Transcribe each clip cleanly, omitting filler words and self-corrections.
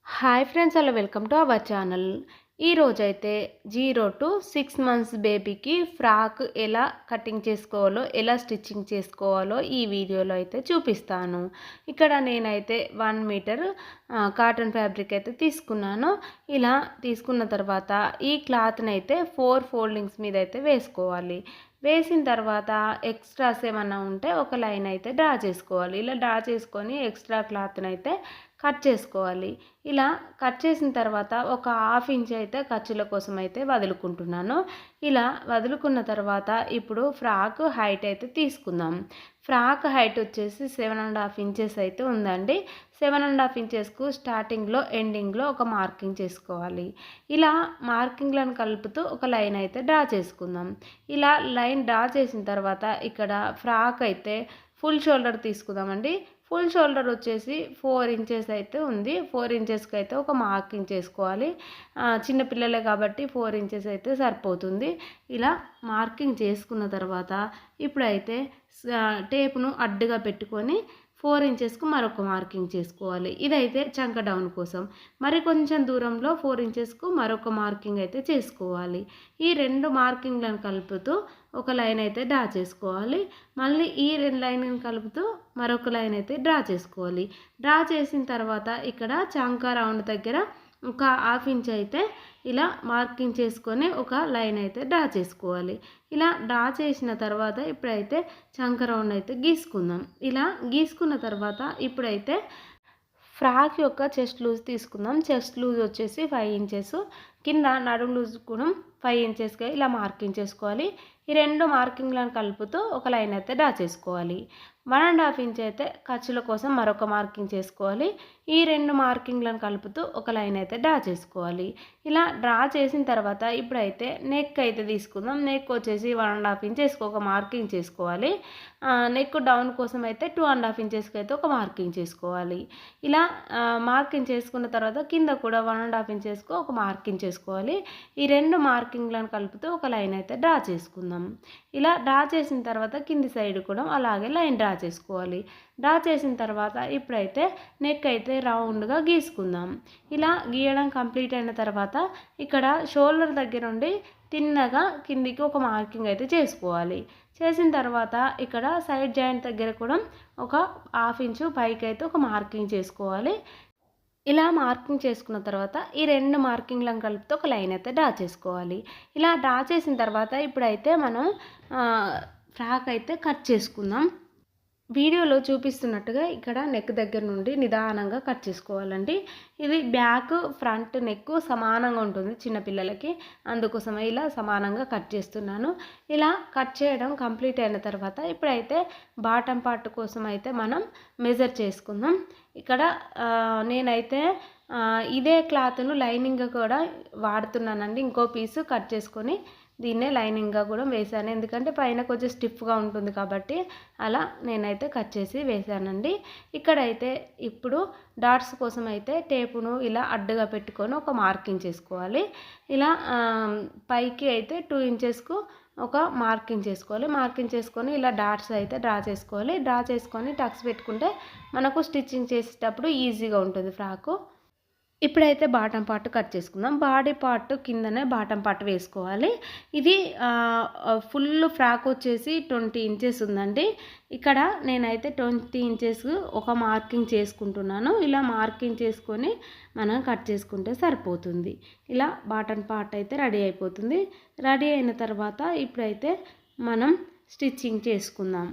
Hi friends, hello, welcome to our channel. ఈరోజైతే 0 to 6 months బేబీకి frock ఎలా cutting చేసుకోవాలో, ఎలా స్టిచ్చింగ్ చేసుకోవాలో ఈ వీడియోలో అయితే చూపిస్తాను. ఇక్కడ నేనైతే 1 మీటర్ కాటన్ ఫ్యాబ్రిక్ అయితే తీసుకున్నాను. ఇలా తీసుకున్న తర్వాత ఈ క్లాత్ని అయితే 4 ఫోల్డింగ్స్ మీద అయితే వేసుకోవాలి. వేసిన తర్వాత ఎక్స్ట్రాస్ ఏమన్నా ఉంటే ఒక లైన్ అయితే డ్రా చేసుకోవాలి. ఇలా డ్రా చేసుకొని ఎక్స్ట్రా క్లాత్ని అయితే కట్ చేసుకోవాలి. ఇలా కట్ చేసిన తర్వాత ఒక హాఫ్ ఇంచ్ అయితే ఖర్చుల కోసం అయితే వదులుకుంటున్నాను. ఇలా వదులుకున్న తర్వాత ఇప్పుడు ఫ్రాక్ హైట్ అయితే తీసుకుందాం. ఫ్రాక్ హైట్ వచ్చేసి 7.5 ఇంచెస్ అయితే ఉందండి. 7.5 ఇంచెస్కు స్టార్టింగ్లో ఎండింగ్లో ఒక మార్కింగ్ చేసుకోవాలి. ఇలా మార్కింగ్లను కలుపుతూ ఒక లైన్ అయితే డ్రా చేసుకుందాం. ఇలా లైన్ డ్రా చేసిన తర్వాత ఇక్కడ ఫ్రాక్ అయితే ఫుల్ షోల్డర్ తీసుకుందామండి. ఫుల్ షోల్డర్ వచ్చేసి 4 ఇంచెస్ అయితే ఉంది. 4 ఇంచెస్కి అయితే ఒక మార్కింగ్ చేసుకోవాలి. చిన్నపిల్లలే కాబట్టి 4 ఇంచెస్ అయితే సరిపోతుంది. ఇలా మార్కింగ్ చేసుకున్న తర్వాత ఇప్పుడైతే టేప్ను అడ్డుగా పెట్టుకొని 4 ఇంచెస్కు మరొక మార్కింగ్ చేసుకోవాలి. ఇదైతే చంక డౌన్ కోసం. మరి కొంచెం దూరంలో 4 ఇంచెస్కు మరొక మార్కింగ్ అయితే చేసుకోవాలి. ఈ 2 మార్కింగ్లను కలుపుతూ ఒక లైన్ అయితే డ్రా చేసుకోవాలి. మళ్ళీ ఈ 2 లైన్లను కలుపుతూ మరొక లైన్ అయితే డ్రా చేసుకోవాలి. డ్రా చేసిన తర్వాత ఇక్కడ చంక రౌండ్ దగ్గర ఒక హాఫ్ ఇంచ్ అయితే ఇలా మార్కింగ్ చేసుకొని ఒక లైన్ అయితే డ్రా చేసుకోవాలి. ఇలా డ్రా చేసిన తర్వాత ఇప్పుడైతే చంక రౌండ్ అయితే గీసుకుందాం. ఇలా గీసుకున్న తర్వాత ఇప్పుడైతే ఫ్రాక్ యొక్క చెస్ట్ లూజ్ తీసుకుందాం. చెస్ట్ లూజ్ వచ్చేసి 5 ఇంచెస్, కింద నడుము లూజ్ కూడా 5 ఇంచెస్గా ఇలా మార్కింగ్ చేసుకోవాలి. ఈ 2 మార్కింగ్లను కలుపుతూ ఒక లైన్ అయితే డ్రా చేసుకోవాలి. 1.5 ఇంచ్ అయితే ఖర్చుల కోసం మరొక మార్కింగ్ చేసుకోవాలి. ఈ 2 మార్కింగ్లను కలుపుతూ ఒక లైన్ అయితే డ్రా చేసుకోవాలి. ఇలా డ్రా చేసిన తర్వాత ఇప్పుడైతే నెక్ అయితే తీసుకుందాం. నెక్ వచ్చేసి 1.5 ఇంచెస్కి ఒక మార్కింగ్ చేసుకోవాలి. నెక్ డౌన్ కోసం అయితే 2.5 ఇంచెస్కి అయితే ఒక మార్కింగ్ చేసుకోవాలి. ఇలా మార్కింగ్ చేసుకున్న తర్వాత కింద కూడా 1.5 ఇంచెస్కి ఒక మార్కింగ్ చేసుకోవాలి. ఈ 2 మార్కింగ్లను కలుపుతూ ఒక లైన్ అయితే డ్రా చేసుకుందాం. ఇలా డ్రా చేసిన తర్వాత కింది సైడ్ కూడా అలాగే లైన్ డ్రా చేసుకోవాలి. డ్రా చేసిన తర్వాత ఇప్పుడైతే నెక్ అయితే రౌండ్గా గీసుకుందాం. ఇలా గీయడం కంప్లీట్ అయిన తర్వాత ఇక్కడ షోల్డర్ దగ్గర నుండి తిన్నగా కిందికి ఒక మార్కింగ్ అయితే చేసుకోవాలి. చేసిన తర్వాత ఇక్కడ సైడ్ జాయింట్ దగ్గర కూడా ఒక హాఫ్ ఇంచు పైకి అయితే ఒక మార్కింగ్ చేసుకోవాలి. ఇలా మార్కింగ్ చేసుకున్న తర్వాత ఈ 2 మార్కింగ్లను కలిపితే ఒక లైన్ అయితే డ్రా చేసుకోవాలి. ఇలా డ్రా చేసిన తర్వాత ఇప్పుడైతే మనం ఫ్రాక్ అయితే కట్ చేసుకుందాం. వీడియోలో చూపిస్తున్నట్టుగా ఇక్కడ నెక్ దగ్గర నుండి నిదానంగా కట్ చేసుకోవాలండి. ఇది బ్యాక్ ఫ్రంట్ నెక్ సమానంగా ఉంటుంది చిన్నపిల్లలకి, అందుకోసమే ఇలా సమానంగా కట్ చేస్తున్నాను. ఇలా కట్ చేయడం కంప్లీట్ అయిన తర్వాత ఇప్పుడైతే బాటమ్ పార్ట్ కోసం అయితే మనం మెజర్ చేసుకుందాం. ఇక్కడ నేనైతే ఇదే క్లాత్ను లైనింగ్గా కూడా వాడుతున్నానండి. ఇంకో పీసు కట్ చేసుకొని దీన్నే లైనింగ్గా కూడా వేసాను, ఎందుకంటే పైన కొంచెం స్టిఫ్గా ఉంటుంది కాబట్టి అలా నేనైతే కట్ చేసి వేసానండి. ఇక్కడైతే ఇప్పుడు డాట్స్ కోసం అయితే టేపును ఇలా అడ్డుగా పెట్టుకొని ఒక మార్కింగ్ చేసుకోవాలి. ఇలా పైకి అయితే 2 ఇంచెస్కు ఒక మార్కింగ్ చేసుకోవాలి. మార్కింగ్ చేసుకొని ఇలా డాట్స్ అయితే డ్రా చేసుకోవాలి. డ్రా చేసుకొని టక్స్ పెట్టుకుంటే మనకు స్టిచ్చింగ్ చేసేటప్పుడు ఈజీగా ఉంటుంది ఫ్రాకు. ఇప్పుడైతే బాటమ్ పార్ట్ కట్ చేసుకుందాం. బాడీ పార్ట్ కిందనే బాటమ్ పార్ట్ వేసుకోవాలి. ఇది ఫుల్ ఫ్రాక్ వచ్చేసి 20 ఇంచెస్ ఉందండి. ఇక్కడ నేనైతే 20 ఇంచెస్ ఒక మార్కింగ్ చేసుకుంటున్నాను. ఇలా మార్కింగ్ చేసుకొని మనం కట్ చేసుకుంటే సరిపోతుంది. ఇలా బాటమ్ పార్ట్ అయితే రెడీ అయిపోతుంది. రెడీ అయిన తర్వాత ఇప్పుడైతే మనం స్టిచ్చింగ్ చేసుకుందాం.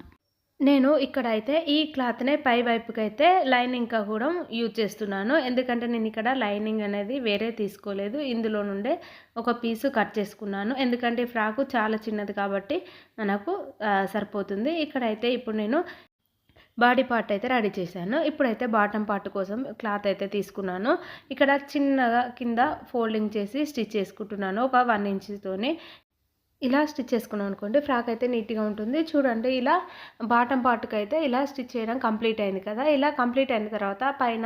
నేను ఇక్కడైతే ఈ క్లాత్నే పై వైపుకి అయితే లైనింగ్గా కూడా యూజ్ చేస్తున్నాను, ఎందుకంటే నేను ఇక్కడ లైనింగ్ అనేది వేరే తీసుకోలేదు. ఇందులో నుండే ఒక పీసు కట్ చేసుకున్నాను, ఎందుకంటే ఫ్రాకు చాలా చిన్నది కాబట్టి మనకు సరిపోతుంది. ఇక్కడైతే ఇప్పుడు నేను బాడీ పార్ట్ అయితే రెడీ చేశాను. ఇప్పుడైతే బాటమ్ పార్ట్ కోసం క్లాత్ అయితే తీసుకున్నాను. ఇక్కడ చిన్నగా కింద ఫోల్డింగ్ చేసి స్టిచ్ చేసుకుంటున్నాను ఒక 1 ఇంచ్తోని. ఇలా స్టిచ్ చేసుకున్నాం అనుకోండి ఫ్రాక్ అయితే నీట్గా ఉంటుంది. చూడండి, ఇలా బాటమ్ పార్ట్కి అయితే ఇలా స్టిచ్ చేయడం కంప్లీట్ అయింది కదా. ఇలా కంప్లీట్ అయిన తర్వాత పైన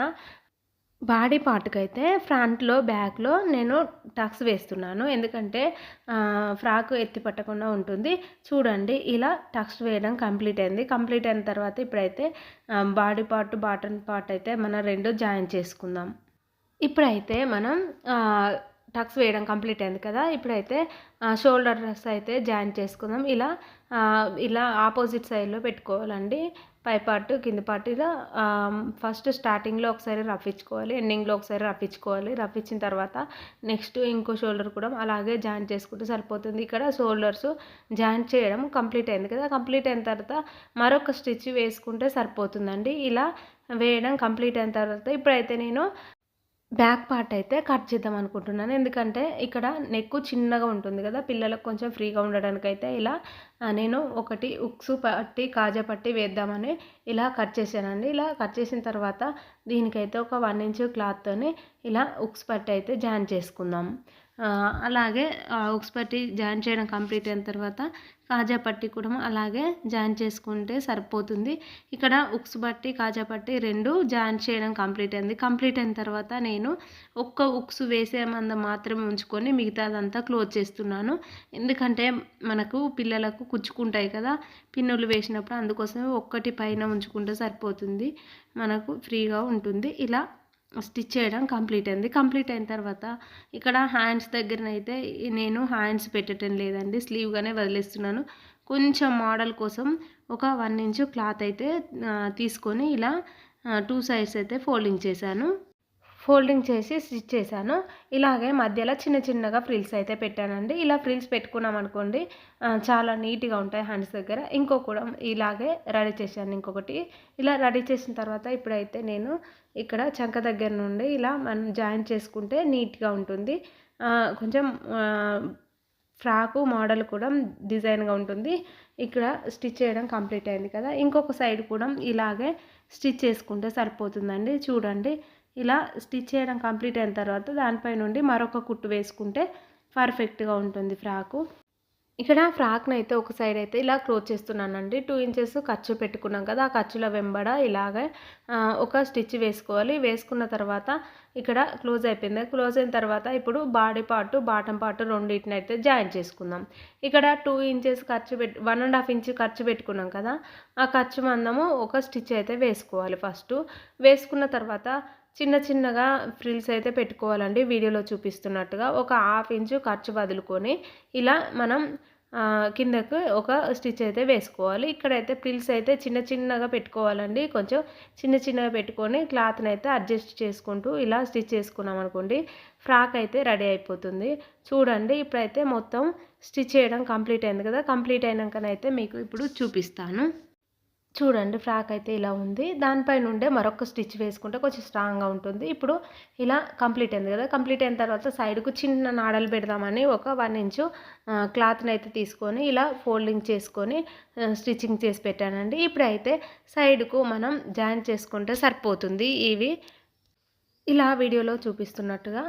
బాడీ పార్ట్కి అయితే ఫ్రంట్లో బ్యాక్లో నేను టక్స్ వేస్తున్నాను, ఎందుకంటే ఫ్రాక్ ఎత్తి పట్టకుండా ఉంటుంది. చూడండి, ఇలా టక్స్ వేయడం కంప్లీట్ అయింది. కంప్లీట్ అయిన తర్వాత ఇప్పుడైతే బాడీ పార్ట్ బాటమ్ పార్ట్ అయితే మనం 2 జాయిన్ చేసుకుందాం. ఇప్పుడైతే మనం టక్స్ వేయడం కంప్లీట్ అయింది కదా! ఇప్పుడైతే షోల్డర్ డ్రెస్ అయితే జాయిన్ చేసుకుందాం. ఇలా ఆపోజిట్ సైడ్‌లో పెట్టుకోవాలండి. పై పార్ట్, కింద పార్ట్ ఇలా ఫస్ట్ స్టార్టింగ్‌లో ఒకసారి రఫించుకోవాలి. ఎండింగ్‌లో ఒకసారి రఫించుకోవాలి. రఫించిన తర్వాత నెక్స్ట్ ఇంకో షోల్డర్ కూడా అలాగే జాయిన్ చేసుకుంటే సరిపోతుంది. ఇక్కడ షోల్డర్స్ జాయిన్ చేయడం కంప్లీట్ అయింది కదా! కంప్లీట్ అయిన తర్వాత మరొక స్టిచ్ వేసుకుంటే సరిపోతుందండి. ఇలా వేయడం కంప్లీట్ అయిన తర్వాత ఇప్పుడైతే నేను బ్యాక్ పార్ట్ అయితే కట్ చేద్దాం అనుకుంటున్నాను. ఎందుకంటే ఇక్కడ నెక్ చిన్నగా ఉంటుంది కదా! పిల్లలకు కొంచెం ఫ్రీగా ఉండడానికైతే ఇలా నేను ఒకటి ఉక్సు పట్టి, కాజా పట్టి వేద్దామని ఇలా కట్ చేశానండి. ఇలా కట్ చేసిన తర్వాత దీనికైతే ఒక 1 ఇంచ్ క్లాత్తోని ఇలా ఉక్స్ పట్టి అయితే జాయిన్ చేసుకుందాం. అలాగే ఉక్స్ పట్టి జాయిన్ చేయడం కంప్లీట్ అయిన తర్వాత కాజా పట్టి కూడా అలాగే జాయిన్ చేసుకుంటే సరిపోతుంది. ఇక్కడ ఉక్స్ పట్టి, కాజా పట్టి 2 జాయిన్ చేయడం కంప్లీట్ అయింది. కంప్లీట్ అయిన తర్వాత నేను ఒక్క ఉక్స్ వేసే మందం మాత్రమే ఉంచుకొని మిగతాదంతా క్లోజ్ చేస్తున్నాను. ఎందుకంటే మనకు పిల్లలకు కుచ్చుకుంటాయి కదా పిన్నులు వేసినప్పుడు, అందుకోసమే ఒక్కటి పైన ఉంచుకుంటే సరిపోతుంది, మనకు ఫ్రీగా ఉంటుంది. ఇలా స్టిచ్ చేయడం కంప్లీట్ అయింది. కంప్లీట్ అయిన తర్వాత ఇక్కడ హ్యాండ్స్ దగ్గరనైతే నేను హ్యాండ్స్ పెట్టడం లేదండి, స్లీవ్గానే వదిలేస్తున్నాను. కొంచెం మోడల్ కోసం ఒక 1 ఇంచ్ క్లాత్ అయితే తీసుకొని ఇలా 2 సైడ్స్ అయితే ఫోల్డింగ్ చేశాను. ఫోల్డింగ్ చేసి స్టిచ్ చేశాను. ఇలాగే మధ్యలో చిన్న చిన్నగా ఫ్రిల్స్ అయితే పెట్టానండి. ఇలా ఫ్రిల్స్ పెట్టుకున్నాం అనుకోండి చాలా నీట్‌గా ఉంటాయి హ్యాండ్స్ దగ్గర. కూడా ఇలాగే రెడీ చేశాను ఇంకొకటి. ఇలా రెడీ చేసిన తర్వాత ఇప్పుడైతే నేను ఇక్కడ చంక దగ్గర నుండి ఇలా మనం జాయిన్ చేసుకుంటే నీట్‌గా ఉంటుంది. కొంచెం ఫ్రాకు మోడల్ కూడా డిజైన్‌గా ఉంటుంది. ఇక్కడ స్టిచ్ చేయడం కంప్లీట్ అయింది కదా! ఇంకొక సైడ్ కూడా ఇలాగే స్టిచ్ చేసుకుంటే సరిపోతుందండి. చూడండి, ఇలా స్టిచ్ చేయడం కంప్లీట్ అయిన తర్వాత దానిపై నుండి మరొక కుట్టు వేసుకుంటే పర్ఫెక్ట్‌గా ఉంటుంది ఫ్రాకు. ఇక్కడ ఫ్రాక్‌ని అయితే ఒక సైడ్ అయితే ఇలా క్లోజ్ చేస్తున్నానండి. 2 ఇంచెస్ ఖర్చు పెట్టుకున్నాం కదా! ఆ ఖర్చుల వెంబడ ఇలాగే ఒక స్టిచ్ వేసుకోవాలి. వేసుకున్న తర్వాత ఇక్కడ క్లోజ్ అయిపోయింది. క్లోజ్ అయిన తర్వాత ఇప్పుడు బాడీ పార్ట్, బాటమ్ పార్ట్ రెండిటిని అయితే జాయిన్ చేసుకుందాం. ఇక్కడ 2 ఇంచెస్ 1.5 ఇంచ్ ఖర్చు పెట్టుకున్నాం కదా! ఆ ఖర్చు మందము ఒక స్టిచ్ అయితే వేసుకోవాలి ఫస్టు. వేసుకున్న తర్వాత చిన్న చిన్నగా ఫ్రిల్స్ అయితే పెట్టుకోవాలండి. వీడియోలో చూపిస్తున్నట్టుగా ఒక 1/2 ఇంచు ఖర్చు వదులుకొని ఇలా మనం కిందకు ఒక స్టిచ్ అయితే వేసుకోవాలి. ఇక్కడైతే ఫ్రిల్స్ అయితే చిన్న చిన్నగా పెట్టుకోవాలండి. కొంచెం చిన్న చిన్నగా పెట్టుకొని క్లాత్ని అయితే అడ్జస్ట్ చేసుకుంటూ ఇలా స్టిచ్ చేసుకున్నాం అనుకోండి, ఫ్రాక్ అయితే రెడీ అయిపోతుంది. చూడండి, ఇప్పుడైతే మొత్తం స్టిచ్ చేయడం కంప్లీట్ అయింది కదా! కంప్లీట్ అయినాకనైతే మీకు ఇప్పుడు చూపిస్తాను. చూడండి, ఫ్రాక్ అయితే ఇలా ఉంది. దానిపై నుండే మరొక స్టిచ్ వేసుకుంటే కొంచెం స్ట్రాంగ్గా ఉంటుంది. ఇప్పుడు ఇలా కంప్లీట్ అయింది కదా! కంప్లీట్ అయిన తర్వాత సైడ్కు చిన్న నాడలు పెడదామని ఒక 1 ఇంచు క్లాత్ని అయితే తీసుకొని ఇలా ఫోల్డింగ్ చేసుకొని స్టిచ్చింగ్ చేసి పెట్టానండి. ఇప్పుడైతే సైడ్కు మనం జాయిన్ చేసుకుంటే సరిపోతుంది. ఇవి ఇలా వీడియోలో చూపిస్తున్నట్టుగా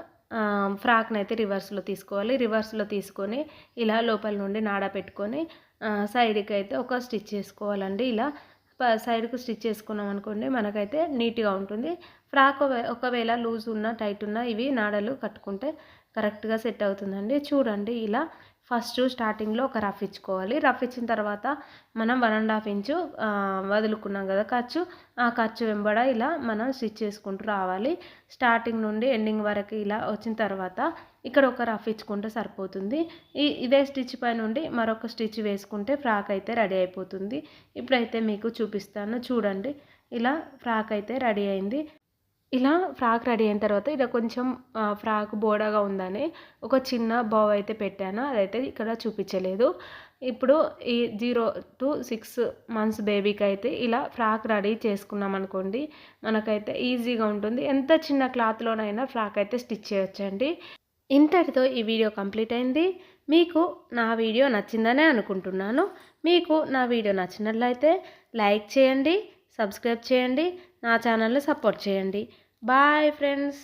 ఫ్రాక్ని అయితే రివర్స్లో తీసుకోవాలి. రివర్స్లో తీసుకొని ఇలా లోపల నుండి నాడ పెట్టుకొని సైడ్కి అయితే ఒక స్టిచ్ చేసుకోవాలండి. ఇలా సైడ్కు స్టిచ్ చేసుకున్నాం అనుకోండి, మనకైతే నీట్గా ఉంటుంది. ఫ్రాక్ ఒకవేళ లూజ్ ఉన్నా టైట్ ఉన్నా ఇవి నాడలు కట్టుకుంటే కరెక్ట్గా సెట్ అవుతుందండి. చూడండి, ఇలా ఫస్ట్ స్టార్టింగ్లో ఒక రఫ్ ఇచ్చుకోవాలి. రఫ్ ఇచ్చిన తర్వాత మనం 1.5 ఇంచు వదులుకున్నాం కదా ఖర్చు, ఆ ఖర్చు వెంబడ ఇలా మనం స్టిచ్ చేసుకుంటూ రావాలి. స్టార్టింగ్ నుండి ఎండింగ్ వరకు ఇలా వచ్చిన తర్వాత ఇక్కడ ఒక రఫ్ ఇచ్చుకుంటే సరిపోతుంది. ఇదే స్టిచ్ పై నుండి మరొక స్టిచ్ వేసుకుంటే ఫ్రాక్ అయితే రెడీ అయిపోతుంది. ఇప్పుడైతే మీకు చూపిస్తాను. చూడండి, ఇలా ఫ్రాక్ అయితే రెడీ అయింది. ఇలా ఫ్రాక్ రెడీ అయిన తర్వాత ఇలా కొంచెం ఫ్రాక్ బోడాగా ఉందని ఒక చిన్న బావ్ అయితే పెట్టాను. అదైతే ఇక్కడ చూపించలేదు. ఇప్పుడు ఈ 0 to 6 మంత్స్ బేబీకి అయితే ఇలా ఫ్రాక్ రెడీ చేసుకున్నాం అనుకోండి, మనకైతే ఈజీగా ఉంటుంది. ఎంత చిన్న క్లాత్లోనైనా ఫ్రాక్ అయితే స్టిచ్ చేయొచ్చండి. ఇంతటితో ఈ వీడియో కంప్లీట్ అయింది. మీకు నా వీడియో నచ్చిందనే అనుకుంటున్నాను. మీకు నా వీడియో నచ్చినట్లయితే లైక్ చేయండి, సబ్స్క్రైబ్ చేయండి, నా ఛానల్ని సపోర్ట్ చేయండి. Bye friends.